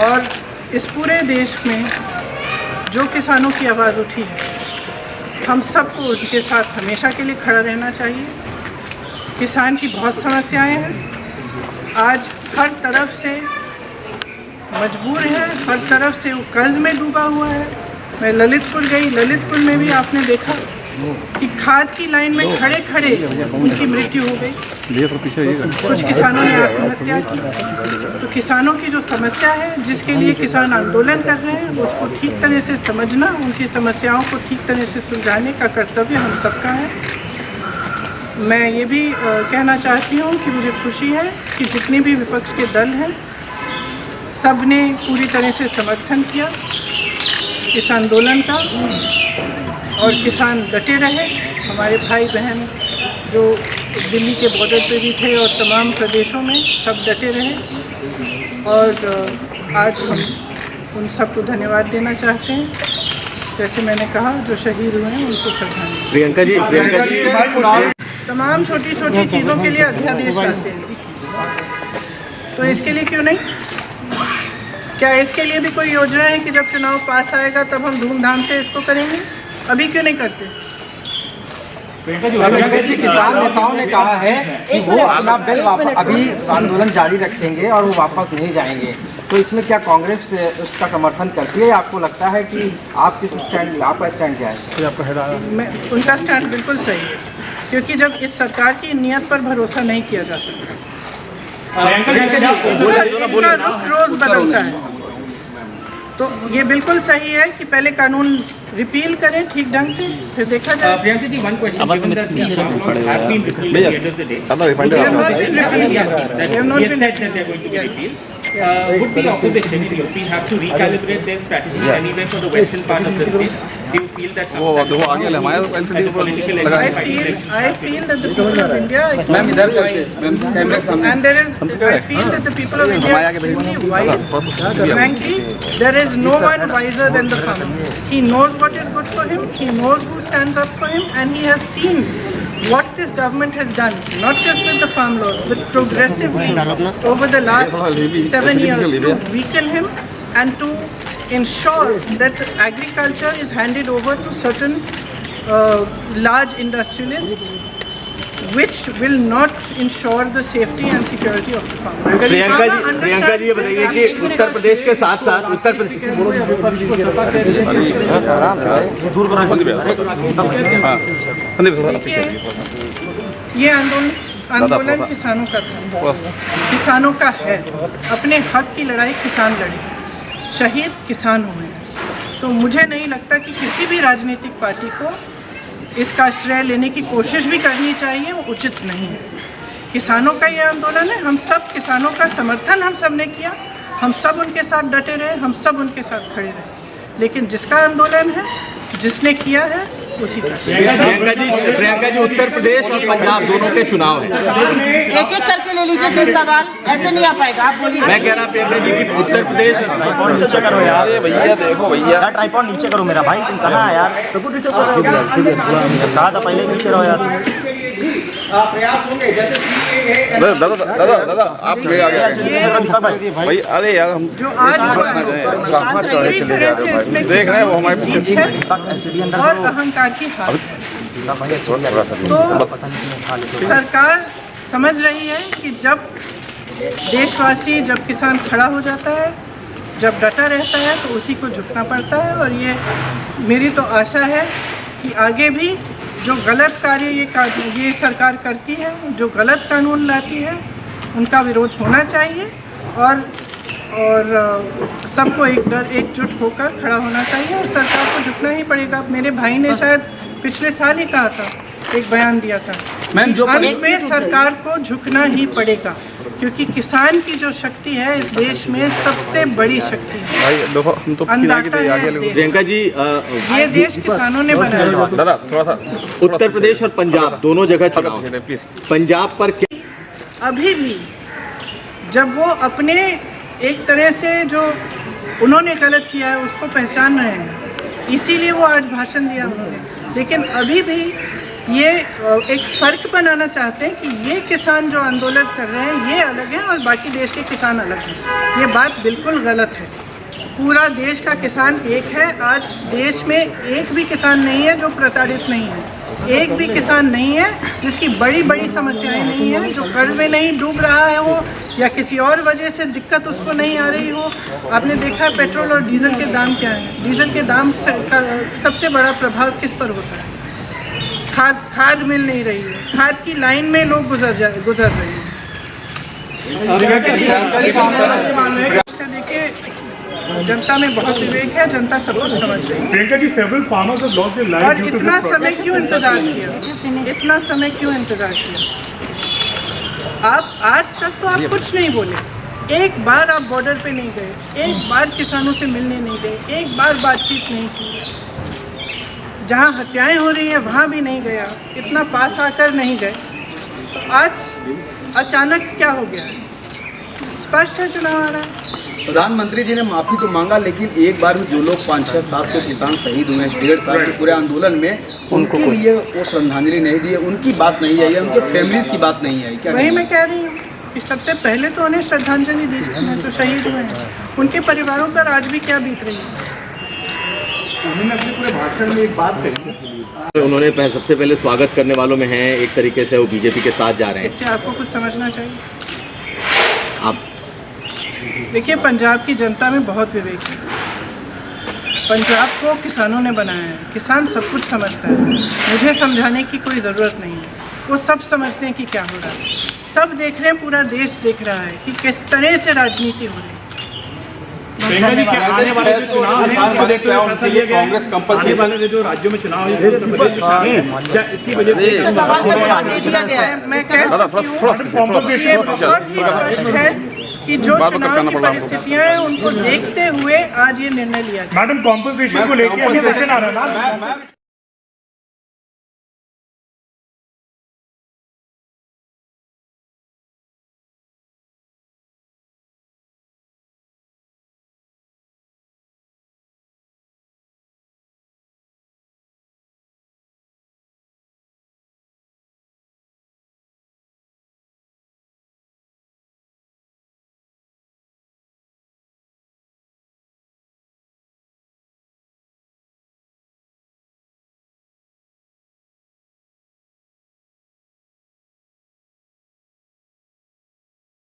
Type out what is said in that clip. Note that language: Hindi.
और इस पूरे देश में जो किसानों की आवाज़ उठी है, हम सबको उनके साथ हमेशा के लिए खड़ा रहना चाहिए। किसान की बहुत समस्याएं हैं, आज हर तरफ से मजबूर है, हर तरफ से वो कर्ज में डूबा हुआ है। मैं ललितपुर गई, ललितपुर में भी आपने देखा कि खाद की लाइन में खड़े खड़े उनकी मृत्यु हो गई। कुछ किसानों ने आत्महत्या की। तो किसानों की जो समस्या है, जिसके लिए किसान आंदोलन कर रहे हैं, उसको ठीक तरह से समझना, उनकी समस्याओं को ठीक तरह से सुलझाने का कर्तव्य हम सबका है। मैं ये भी कहना चाहती हूँ कि मुझे खुशी है कि जितने भी विपक्ष के दल हैं, सब ने पूरी तरह से समर्थन किया इस आंदोलन का, और किसान डटे रहे। हमारे भाई बहन जो दिल्ली के बॉर्डर पे भी थे और तमाम प्रदेशों में, सब डटे रहे। और आज हम उन सबको धन्यवाद देना चाहते हैं। जैसे मैंने कहा, जो शहीद हुए हैं उनको श्रद्धांजलि। प्रियंका जी तमाम छोटी छोटी चीज़ों के लिए अध्यादेश लाते हैं, तो इसके लिए क्यों नहीं? क्या इसके लिए भी कोई योजना है कि जब चुनाव पास आएगा तब हम धूमधाम से इसको करेंगे? अभी क्यों नहीं करते? प्रियंका जी, किसान नेताओं ने कहा है कि वो अपना बिल अभी आंदोलन जारी रखेंगे और वो वापस नहीं जाएंगे, तो इसमें क्या कांग्रेस उसका समर्थन करती है? आपको लगता है कि आप किस स्टैंड, आपका स्टैंड क्या है? उनका स्टैंड बिल्कुल सही है, क्योंकि जब इस सरकार की नीयत पर भरोसा नहीं किया जा सकता, इनका रुख रोज बदलता है। तो ये बिल्कुल सही है कि पहले कानून रिपील करें ठीक ढंग से, फिर देखा जाए। Priyanka ji, one question. Given that the laws have been repealed at the end of the day, They have not been repealed yet. They have not been yes, that they are going to be repealed. Would the opposition in UP have to recalibrate their strategy anyway for the western part of the state? Do you feel that वो आगे हमारे as a political entity? I feel that the people of India are extremely wise, and there is. I feel that the people of India are extremely wise. Frankly, there is no one wiser than the farmer. He knows what is good for him. He knows who stands up for him, and he has seen what this government has done, not just with the farm laws, but progressively over the last 7 years, to weaken him and to ensure that agriculture is handed over to certain large industrialists, which will not ensure the safety and security of the farmer. Priyanka ji ये बताइए कि उत्तर प्रदेश के साथ साथ उत्तर प्रदेश ये आंदोलन किसानों का था, किसानों का है। अपने हक की लड़ाई किसान लड़े, शहीद किसान हुए। तो मुझे नहीं लगता कि किसी भी राजनीतिक पार्टी को इसका श्रेय लेने की कोशिश भी करनी चाहिए, वो उचित नहीं है। किसानों का ये आंदोलन है, हम सब किसानों का समर्थन हम सब ने किया, हम सब उनके साथ डटे रहे, हम सब उनके साथ खड़े रहे। लेकिन जिसका आंदोलन है, जिसने किया है, उसी पर। प्रियंका जी उत्तर प्रदेश और पंजाब दोनों के चुनाव है, एक एक करके ले लीजिए 20 सवाल, ऐसे नहीं आ पाएगा। आप बोलिए। मैं कह रहा प्रियंका जी कि उत्तर प्रदेश नीचे करो यार, भैया देखो भैया, ट्राइपॉड नीचे करो मेरा भाई, तुम कहाँ है यार? कहा था पहले नीचे रहो यार। प्रयास होंगे जैसे दादा आप भाई, अरे यार हम जो आज देख रहे हैं वो हमारे पीछे और अहंकार की हार। तो सरकार समझ रही है कि जब देशवासी, जब किसान खड़ा हो जाता है, जब डटा रहता है, तो उसी को झुकना पड़ता है। और ये मेरी तो आशा है कि आगे भी जो गलत कार्य ये सरकार करती है, जो गलत कानून लाती है, उनका विरोध होना चाहिए और सबको एकजुट होकर खड़ा होना चाहिए और सरकार को झुकना ही पड़ेगा। मेरे भाई ने शायद पिछले साल ही कहा था, एक बयान दिया था, मैम, जो अंत में सरकार को झुकना ही पड़ेगा, क्योंकि किसान की जो शक्ति है इस देश में सबसे बड़ी शक्ति है। भाई देखो, हम तो प्रियंका जी, ये देश किसानों ने बनाया। दादा थोड़ा सा, उत्तर प्रदेश और पंजाब दोनों जगह चुनाव, प्लीज। पंजाब पर अभी भी जब वो अपने एक तरह से जो उन्होंने गलत किया है उसको पहचान रहे हैं, इसीलिए वो आज भाषण दिया उन्होंने। लेकिन अभी भी ये एक फ़र्क बनाना चाहते हैं कि ये किसान जो आंदोलन कर रहे हैं ये अलग हैं और बाकी देश के किसान अलग हैं। ये बात बिल्कुल गलत है। पूरा देश का किसान एक है। आज देश में एक भी किसान नहीं है जो प्रताड़ित नहीं है, एक भी किसान नहीं है जिसकी बड़ी बड़ी समस्याएं नहीं हैं, जो कर्ज में नहीं डूब रहा है हो या किसी और वजह से दिक्कत उसको नहीं आ रही हो। आपने देखा पेट्रोल और डीजल के दाम क्या हैं। डीजल के दाम का सबसे बड़ा प्रभाव किस पर होता है? खाद मिल नहीं रही है, खाद की लाइन में लोग गुजर रहे हैं। देखिए, जनता में बहुत विवेक है, जनता सब कुछ समझ रही है। Priyanka ji, several farmers have lost their lives और due to इतना this समय protest. क्यों इंतजार किया? इतना समय क्यों इंतजार किया? आप आज तक तो आप कुछ नहीं बोले। एक बार आप बॉर्डर पे नहीं गए, एक बार किसानों से मिलने नहीं गए, एक बार बातचीत नहीं की। जहाँ हत्याएं हो रही हैं वहाँ भी नहीं गया, इतना पास आकर नहीं गए। तो आज अचानक क्या हो गया? स्पष्ट है चुनाव आ रहा है। प्रधानमंत्री जी ने माफ़ी तो मांगा, लेकिन एक बार भी जो लोग 500-700 किसान शहीद हुए हैं 1.5 साल के पूरे आंदोलन में, उनके लिए वो श्रद्धांजलि नहीं दी है, उनकी बात नहीं आई है, उनके फैमिलीज की बात नहीं आई। क्या वही मैं कह रही हूँ कि सबसे पहले तो उन्हें श्रद्धांजलि दीजिए जो शहीद हुए हैं। उनके परिवारों पर आज भी क्या बीत रही है? उन्होंने अपने पूरे भाषण में एक बात कही। उन्होंने सबसे पहले स्वागत करने वालों में हैं, एक तरीके से वो बीजेपी के साथ जा रहे हैं। इससे आपको कुछ समझना चाहिए। आप देखिए, पंजाब की जनता में बहुत विवेक है। पंजाब को किसानों ने बनाया है, किसान सब कुछ समझता है। मुझे समझाने की कोई ज़रूरत नहीं है, वो सब समझते हैं कि क्या हो रहा है। सब देख रहे हैं, पूरा देश देख रहा है कि किस तरह से राजनीति हो रही है। प्रियंका जी, क्या आने वाले जो चुनाव हैं उसको देखते हुए फैसला लिया गया है? आने वाले जो राज्यों में चुनाव है उत्तर प्रदेश में शामिल हैं, क्या इसी वजह से इसका सवाल का जवाब दे दिया गया है। मैं कह सकती हूँ ये बहुत ही स्पष्ट है कि जो चुनाव की परिस्थितियां हैं उनको देखते हुए आज ये निर्णय लिया गया। मैडम, कॉम्पोजिशन को लेकर अभी सेशन आ रहा है ना।